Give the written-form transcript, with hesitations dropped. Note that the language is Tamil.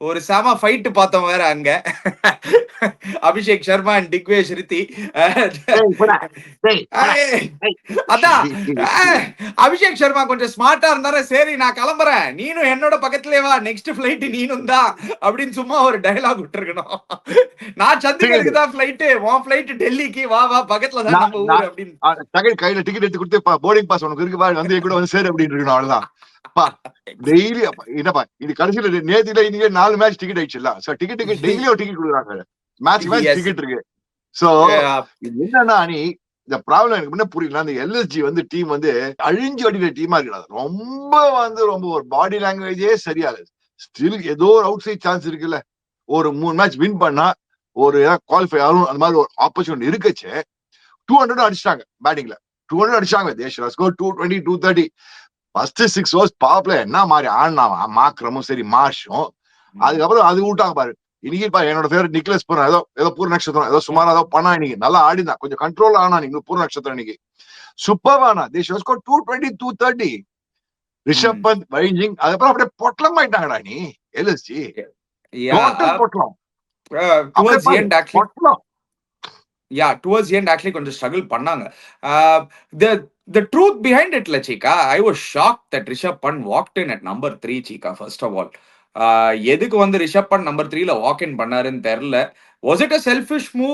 ஒரு செம ஃபைட் பார்த்தோம் வேற அங்க. அபிஷேக் சர்மா அண்ட் திக்வேஷ் ரித்தி. டேய் போடா, டேய் போடா, ஏய், டேய். அதான் அபிஷேக் சர்மா கொஞ்சம் ஸ்மார்ட்டா இருந்தாரு. சரி நான் கிளம்புறேன், நீனும் என்னோட பக்கத்துலயே வா, நெக்ஸ்ட் பிளைட் நீனும் தான் அப்படின்னு சும்மா ஒரு டயலாக் விட்டுருக்கணும். நான் சண்டிகருக்கு தான் பிளைட், உன் பிளைட் டெல்லிக்கு, வா வா பக்கத்துல தான் நம்ம ஊர் அப்படின்னு. செகண்ட் கையில டிக்கெட் எடுத்து கொடுத்து போர்டிங் பாஸ் உனக்கு இருக்கு பாரு, வந்து என் கூட வந்து சேரு அப்படின்னு இருக்கணும். அவ்வளவுதான். டெய்லி என்னப்பா இது கடைசியில நேத்துல இன்னைக்கு 4 மேட்ச் டிக்கெட் ஆயிடுச்சுல்ல. சோ டிக்கெட்டுக்கு டெய்லி ஒரு டிக்கெட் கொடுக்குறாங்க. Match Yes. டிக்கெட் இருக்கு. சோ என்னன்னா நீ இந்த ப்ராப்ளம் எனக்கு என்ன புரியல, அந்த எல்எஸ்ஜி வந்து டீம் வந்து அழிஞ்சு அடிக்கிற டீமா இருக்கிறது. ரொம்ப ஒரு பாடி லாங்குவேஜே சரியாது. ஸ்டில் ஏதோ ஒரு அவுட் சைட் சான்ஸ் இருக்குல்ல. ஒரு 3 மேட்ச் வின் பண்ணா ஒரு குவாலிஃபை ஆகும், அந்த மாதிரி ஒரு ஆப்பர்ச்சுனிட்டி இருக்குச்சு. 200 அடிச்சிட்டாங்க பேட்டிங்ல. 200 அடிச்சாங்க. Desh score 220, 230. First 6 overs power play என்ன மாதிரி ஆடினா மாக்ரமும் சரி மார்ஷும். அதுக்கப்புறம் அது விட்டாங்க பாரு. இன்னைக்கு பாரு என்னோட ஃபேவரட் நிக்லஸ் பூரன் ஏதோ பூர்ண நட்சத்திரம் ஏதோ சுமாரா ஏதோ பண்ணா இன்னைக்கு நல்லா ஆடிதான், கொஞ்சம் கண்ட்ரோல் ஆனா நீங்க பூர்ண நட்சத்திரம் இன்னைக்கு சூப்பர் ஆனா. தேஷ் ஸ்கோர் 220, 230. ரிஷப் பந்த், வைஞ்சிங் அதுக்கப்புறம் அப்படியே பொட்டலம் ஆயிட்டாங்கடா நீ எல்எஸ்ஜி. டோட்டல் பொட்டலம். டுவர்ட்ஸ் தி எண்ட் ஆக்சுவலி பொட்டலம். டுவர்ட்ஸ் தி எண்ட் ஆக்சுவலி கொஞ்சம் ஸ்ட்ரகிள் பண்ணாங்க. The truth behind it, La Chica, I was shocked that Rishabh Pant walked in at number 3, Chica, first of all. எதுக்கு வந்து ரிஷப் பண்ட் நம்பர் 3ல வாக் இன் பண்ணாருன்னு தெரியல. Was it a selfish move?